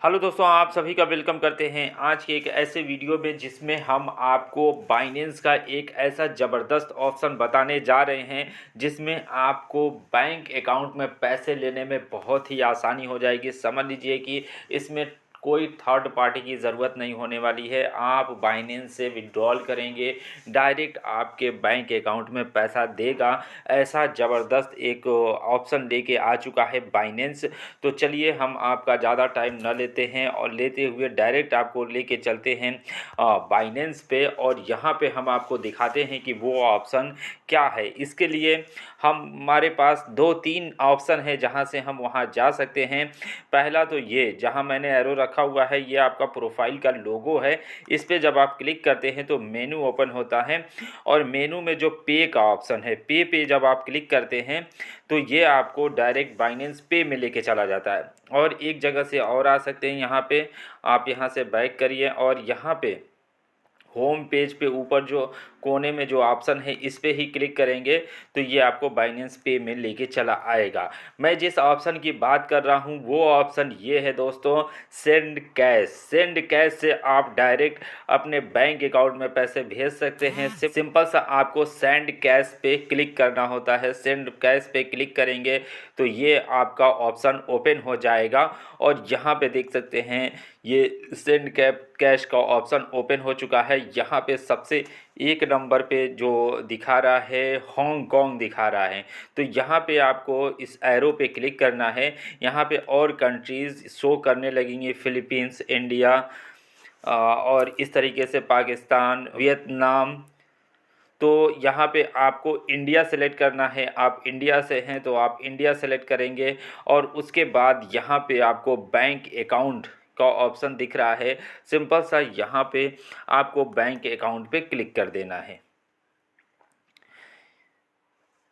Hello दोस्तों, आप सभी का वेलकम करते हैं आज के एक ऐसे वीडियो में जिसमें हम आपको बाइनेंस का एक ऐसा ज़बरदस्त ऑप्शन बताने जा रहे हैं जिसमें आपको बैंक अकाउंट में पैसे लेने में बहुत ही आसानी हो जाएगी। समझ लीजिए कि इसमें कोई थर्ड पार्टी की ज़रूरत नहीं होने वाली है। आप बाइनेंस से विड्रॉल करेंगे, डायरेक्ट आपके बैंक अकाउंट में पैसा देगा। ऐसा ज़बरदस्त एक ऑप्शन लेके आ चुका है बाइनेंस। तो चलिए हम आपका ज़्यादा टाइम न लेते हैं और लेते हुए डायरेक्ट आपको लेके चलते हैं बाइनेंस पे, और यहाँ पे हम आपको दिखाते हैं कि वो ऑप्शन क्या है। इसके लिए हमारे पास दो तीन ऑप्शन है जहाँ से हम वहाँ जा सकते हैं। पहला तो ये जहाँ मैंने एरो रखा हुआ है, ये आपका प्रोफाइल का लोगो है। इस पर जब आप क्लिक करते हैं तो मेनू ओपन होता है, और मेनू में जो पे का ऑप्शन है, पे जब आप क्लिक करते हैं तो ये आपको डायरेक्ट बाइनेंस पे में लेके चला जाता है। और एक जगह से और आ सकते हैं, यहाँ पे आप यहाँ से बैक करिए और यहाँ पे होम पेज पे ऊपर जो कोने में जो ऑप्शन है इस पर ही क्लिक करेंगे तो ये आपको बाइनेंस पे में लेके चला आएगा। मैं जिस ऑप्शन की बात कर रहा हूँ वो ऑप्शन ये है दोस्तों, सेंड कैश। सेंड कैश से आप डायरेक्ट अपने बैंक अकाउंट में पैसे भेज सकते हैं। सिंपल सा आपको सेंड कैश पे क्लिक करना होता है। सेंड कैश पे क्लिक करेंगे तो ये आपका ऑप्शन ओपन हो जाएगा, और यहाँ पे देख सकते हैं ये सेंड कैश का ऑप्शन ओपन हो चुका है। यहाँ पे सबसे एक नंबर पे जो दिखा रहा है हांगकांग दिखा रहा है, तो यहाँ पे आपको इस एरो पे क्लिक करना है। यहाँ पे और कंट्रीज़ शो करने लगेंगी, फिलीपींस, इंडिया और इस तरीके से पाकिस्तान, वियतनाम। तो यहाँ पे आपको इंडिया सेलेक्ट करना है। आप इंडिया से हैं तो आप इंडिया सेलेक्ट करेंगे, और उसके बाद यहाँ पे आपको बैंक अकाउंट का ऑप्शन दिख रहा है। सिंपल सा यहाँ पे आपको बैंक अकाउंट पे क्लिक कर देना है।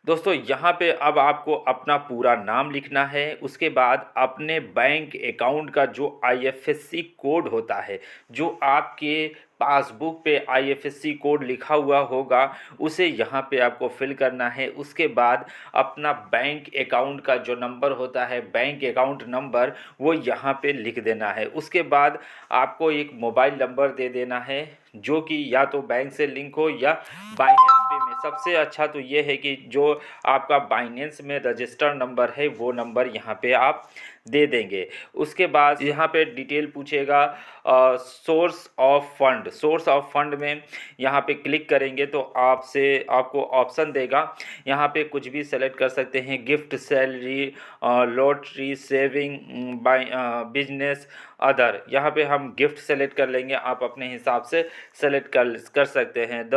दोस्तों यहाँ पे अब आपको अपना पूरा नाम लिखना है। उसके बाद अपने बैंक अकाउंट का जो आईएफएससी कोड होता है, जो आपके पासबुक पे आईएफएससी कोड लिखा हुआ होगा, उसे यहाँ पे आपको फिल करना है। उसके बाद अपना बैंक अकाउंट का जो नंबर होता है, बैंक अकाउंट नंबर, वो यहाँ पे लिख देना है। उसके बाद आपको एक मोबाइल नंबर दे देना है जो कि या तो बैंक से लिंक हो या बाइनेंस पे में। सबसे अच्छा तो ये है कि जो आपका बाइनेंस में रजिस्टर्ड नंबर है वो नंबर यहाँ पे आप दे देंगे। उसके बाद यहाँ पे डिटेल पूछेगा source of fund. Source of fund में यहाँ पे क्लिक करेंगे तो आपको ऑप्शन देगा। यहाँ पे कुछ भी सेलेक्ट कर सकते हैं, gift, salary, lottery, saving, by business, other. यहाँ पे हम गिफ्ट सेलेक्ट कर लेंगे, आप अपने हिसाब से सेलेक्ट कर सकते हैं।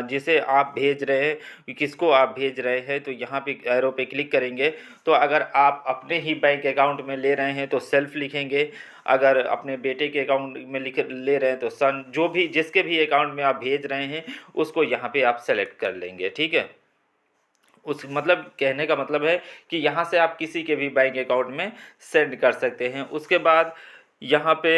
जिसे आप भेज रहे हैं, कि किसको आप भेज रहे हैं, तो यहाँ पे एरो पे क्लिक करेंगे। तो अगर आप अपने ही बैंक अकाउंट में ले रहे हैं तो सेल्फ लिखेंगे, अगर अपने बेटे के अकाउंट में ले रहे हैं तो सन। जो भी जिसके भी अकाउंट में आप भेज रहे हैं उसको यहाँ पे आप सेलेक्ट कर लेंगे, ठीक है। उस मतलब कहने का मतलब है कि यहाँ से आप किसी के भी बैंक अकाउंट में सेंड कर सकते हैं। उसके बाद यहाँ पे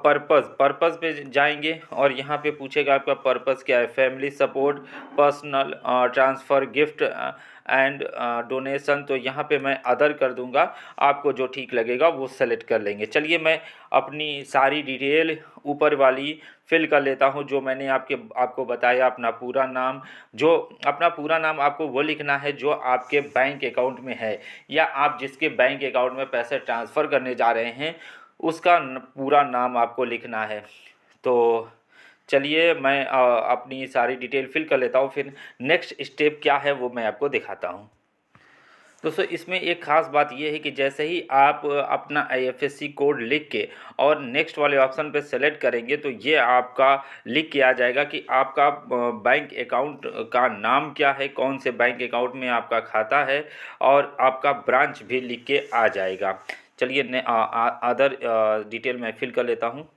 पर्पस पे जाएंगे, और यहाँ पे पूछेगा आपका पर्पस क्या है, family support, personal transfer, gift and donation. तो यहाँ पे मैं अदर कर दूँगा, आपको जो ठीक लगेगा वो सेलेक्ट कर लेंगे। चलिए मैं अपनी सारी डिटेल ऊपर वाली फिल कर लेता हूँ, जो मैंने आपको बताया। अपना पूरा नाम, आपको वो लिखना है जो आपके बैंक अकाउंट में है, या आप जिसके बैंक अकाउंट में पैसे ट्रांसफ़र करने जा रहे हैं उसका पूरा नाम आपको लिखना है। तो चलिए मैं अपनी सारी डिटेल फिल कर लेता हूँ, फिर नेक्स्ट स्टेप क्या है वो मैं आपको दिखाता हूँ। दोस्तों इसमें एक ख़ास बात ये है कि जैसे ही आप अपना आईएफएससी कोड लिख के और नेक्स्ट वाले ऑप्शन पे सेलेक्ट करेंगे तो ये आपका लिख के आ जाएगा कि आपका बैंक अकाउंट का नाम क्या है, कौन से बैंक अकाउंट में आपका खाता है, और आपका ब्रांच भी लिख के आ जाएगा। चलिए अदर डिटेल मैं फिल कर लेता हूँ।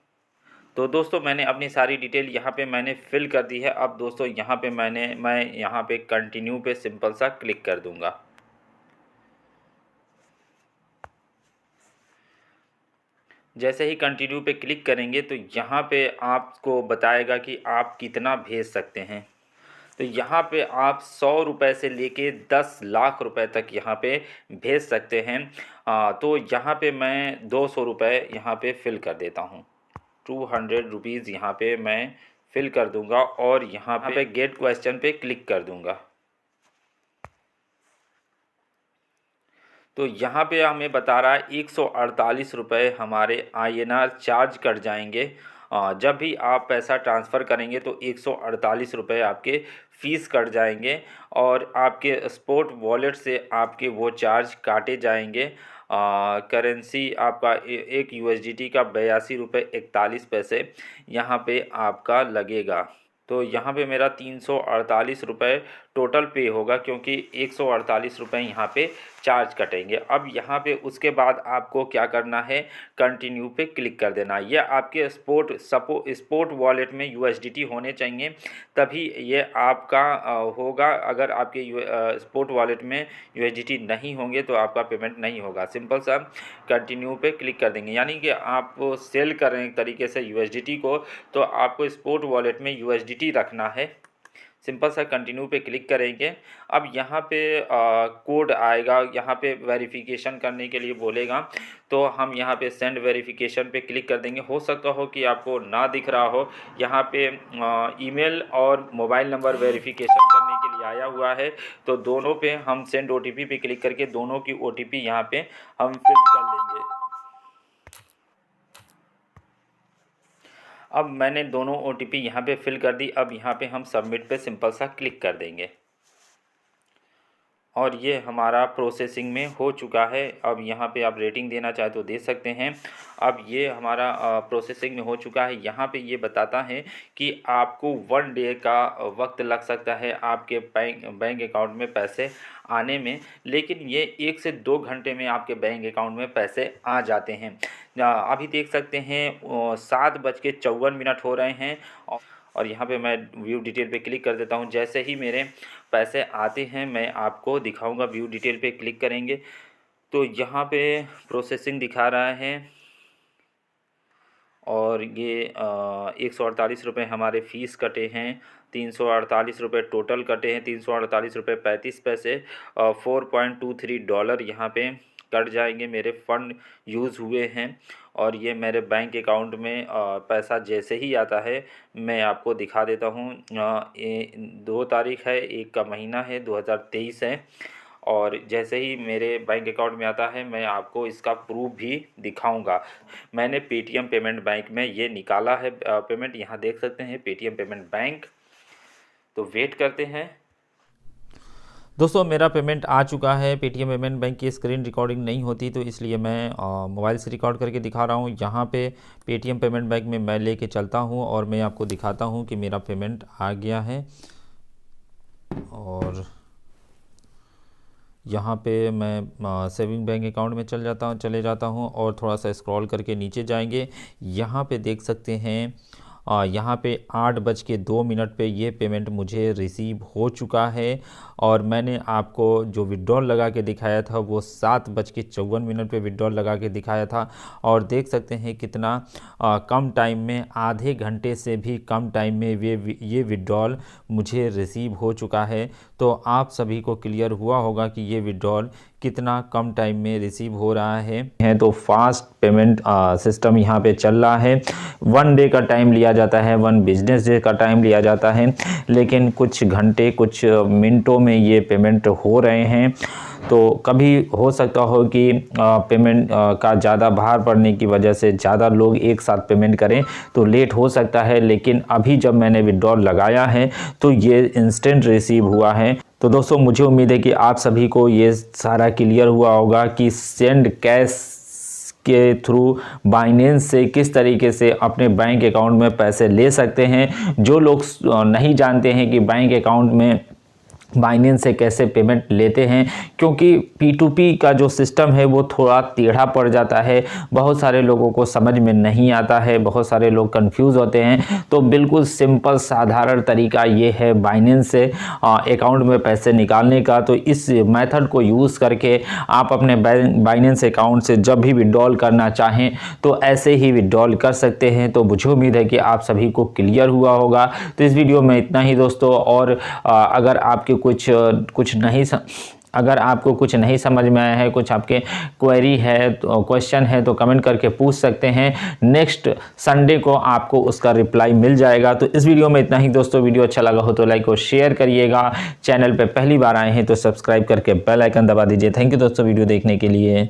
तो दोस्तों मैंने अपनी सारी डिटेल यहाँ पे मैंने फिल कर दी है। अब दोस्तों यहाँ पे मैं यहाँ पे कंटिन्यू पे सिंपल सा क्लिक कर दूँगा। जैसे ही कंटिन्यू पे क्लिक करेंगे तो यहाँ पे आपको बताएगा कि आप कितना भेज सकते हैं। तो यहाँ पे आप 100 रुपये से लेके 10 लाख रुपए तक यहाँ पे भेज सकते हैं। तो यहाँ पे मैं 200 रुपये यहाँ पे फिल कर देता हूँ। 200 रुपीज़ यहाँ पे मैं फिल कर दूंगा और यहाँ पे गेट क्वेश्चन पे क्लिक कर दूंगा। तो यहाँ पे हमें बता रहा है 148 रुपये हमारे INR चार्ज कट जाएंगे। जब भी आप पैसा ट्रांसफ़र करेंगे तो 148 रुपये आपके फ़ीस कट जाएंगे और आपके स्पॉट वॉलेट से आपके वो चार्ज काटे जाएंगे। करेंसी आपका एक USDT का 82 रुपये 41 पैसे यहाँ पे आपका लगेगा। तो यहाँ पे मेरा 348 रुपये टोटल पे होगा, क्योंकि 148 रुपये यहाँ पे चार्ज कटेंगे। अब यहाँ पे उसके बाद आपको क्या करना है, कंटिन्यू पे क्लिक कर देना। ये आपके स्पॉट वॉलेट में USDT होने चाहिए, तभी ये आपका होगा। अगर आपके स्पॉट वॉलेट में USDT नहीं होंगे तो आपका पेमेंट नहीं होगा। सिंपल सा कंटिन्यू पे क्लिक कर देंगे, यानी कि आप सेल कर रहे हैं एक तरीके से USDT को, तो आपको स्पॉट वॉलेट में USDT रखना है। सिंपल सा कंटिन्यू पे क्लिक करेंगे। अब यहाँ पे कोड आएगा, यहाँ पे वेरिफिकेशन करने के लिए बोलेगा, तो हम यहाँ पे सेंड वेरिफिकेशन पे क्लिक कर देंगे। हो सकता हो कि आपको ना दिख रहा हो, यहाँ पे ईमेल और मोबाइल नंबर वेरिफिकेशन करने के लिए आया हुआ है, तो दोनों पे हम सेंड OTP पे क्लिक करके दोनों की OTP यहाँ पे हम फिल कर लेंगे। अब मैंने दोनों OTP यहाँ पे फिल कर दी। अब यहाँ पे हम सबमिट पे सिंपल सा क्लिक कर देंगे और ये हमारा प्रोसेसिंग में हो चुका है। अब यहाँ पे आप रेटिंग देना चाहे तो दे सकते हैं। अब ये हमारा प्रोसेसिंग में हो चुका है। यहाँ पे ये बताता है कि आपको 1 डे का वक्त लग सकता है आपके बैंक अकाउंट में पैसे आने में, लेकिन ये 1 से 2 घंटे में आपके बैंक अकाउंट में पैसे आ जाते हैं। अभी देख सकते हैं 7:54 हो रहे हैं और यहाँ पे मैं व्यू डिटेल पे क्लिक कर देता हूँ। जैसे ही मेरे पैसे आते हैं मैं आपको दिखाऊंगा। व्यू डिटेल पे क्लिक करेंगे तो यहाँ पे प्रोसेसिंग दिखा रहा है और ये 148 रुपये हमारे फ़ीस कटे हैं, 348 रुपये टोटल कटे हैं, 348 रुपये 35 पैसे, $4.23 यहाँ पे कट जाएंगे। मेरे फ़ंड यूज़ हुए हैं और ये मेरे बैंक अकाउंट में पैसा जैसे ही आता है मैं आपको दिखा देता हूँ। 2 तारीख है, 1 का महीना है, 2023 है, और जैसे ही मेरे बैंक अकाउंट में आता है मैं आपको इसका प्रूफ भी दिखाऊंगा। मैंने पेटीएम पेमेंट बैंक में ये निकाला है पेमेंट, यहाँ देख सकते हैं पेटीएम पेमेंट बैंक। तो वेट करते हैं। दोस्तों मेरा पेमेंट आ चुका है। पेटीएम पेमेंट बैंक की स्क्रीन रिकॉर्डिंग नहीं होती, तो इसलिए मैं मोबाइल से रिकॉर्ड करके दिखा रहा हूँ। यहाँ पे पेटीएम पेमेंट बैंक में मैं लेके चलता हूँ और मैं आपको दिखाता हूँ कि मेरा पेमेंट आ गया है। और यहाँ पे मैं सेविंग बैंक अकाउंट में चले जाता हूँ और थोड़ा सा स्क्रॉल करके नीचे जाएंगे। यहाँ पे देख सकते हैं यहाँ पे 8:02 पे ये पेमेंट मुझे रिसीव हो चुका है और मैंने आपको जो विड्रॉल लगा के दिखाया था वो 7:54 पे विड्रॉल लगा के दिखाया था। और देख सकते हैं कितना कम टाइम में, आधे घंटे से भी कम टाइम में ये विड्रॉल मुझे रिसीव हो चुका है। तो आप सभी को क्लियर हुआ होगा कि ये विड्रॉल कितना कम टाइम में रिसीव हो रहा है। तो फास्ट पेमेंट सिस्टम यहाँ पे चल रहा है। 1 डे का टाइम लिया जाता है, 1 बिजनेस डे का टाइम लिया जाता है, लेकिन कुछ घंटे कुछ मिनटों में ये पेमेंट हो रहे हैं। तो कभी हो सकता हो कि पेमेंट का ज़्यादा भार पड़ने की वजह से ज़्यादा लोग एक साथ पेमेंट करें तो लेट हो सकता है, लेकिन अभी जब मैंने विड्रॉल लगाया है तो ये इंस्टेंट रिसीव हुआ है। तो दोस्तों मुझे उम्मीद है कि आप सभी को ये सारा क्लियर हुआ होगा कि सेंड कैश के थ्रू बाइनेंस से किस तरीके से अपने बैंक अकाउंट में पैसे ले सकते हैं। जो लोग नहीं जानते हैं कि बैंक अकाउंट में बाइनेंस से कैसे पेमेंट लेते हैं, क्योंकि P2P का जो सिस्टम है वो थोड़ा टेढ़ा पड़ जाता है, बहुत सारे लोगों को समझ में नहीं आता है, बहुत सारे लोग कंफ्यूज होते हैं। तो बिल्कुल सिंपल साधारण तरीका ये है बाइनेंस से अकाउंट में पैसे निकालने का। तो इस मेथड को यूज़ करके आप अपने बाइनेंस अकाउंट से जब भी विड्रॉल करना चाहें तो ऐसे ही विड्रॉल कर सकते हैं। तो मुझे उम्मीद है कि आप सभी को क्लियर हुआ होगा। तो इस वीडियो में इतना ही दोस्तों, और अगर आपके अगर आपको कुछ नहीं समझ में आया है, कुछ आपके क्वेरी है तो क्वेश्चन है तो कमेंट करके पूछ सकते हैं। नेक्स्ट संडे को आपको उसका रिप्लाई मिल जाएगा। तो इस वीडियो में इतना ही दोस्तों। वीडियो अच्छा लगा हो तो लाइक और शेयर करिएगा। चैनल पे पहली बार आए हैं तो सब्सक्राइब करके बेल आइकन दबा दीजिए। थैंक यू दोस्तों वीडियो देखने के लिए।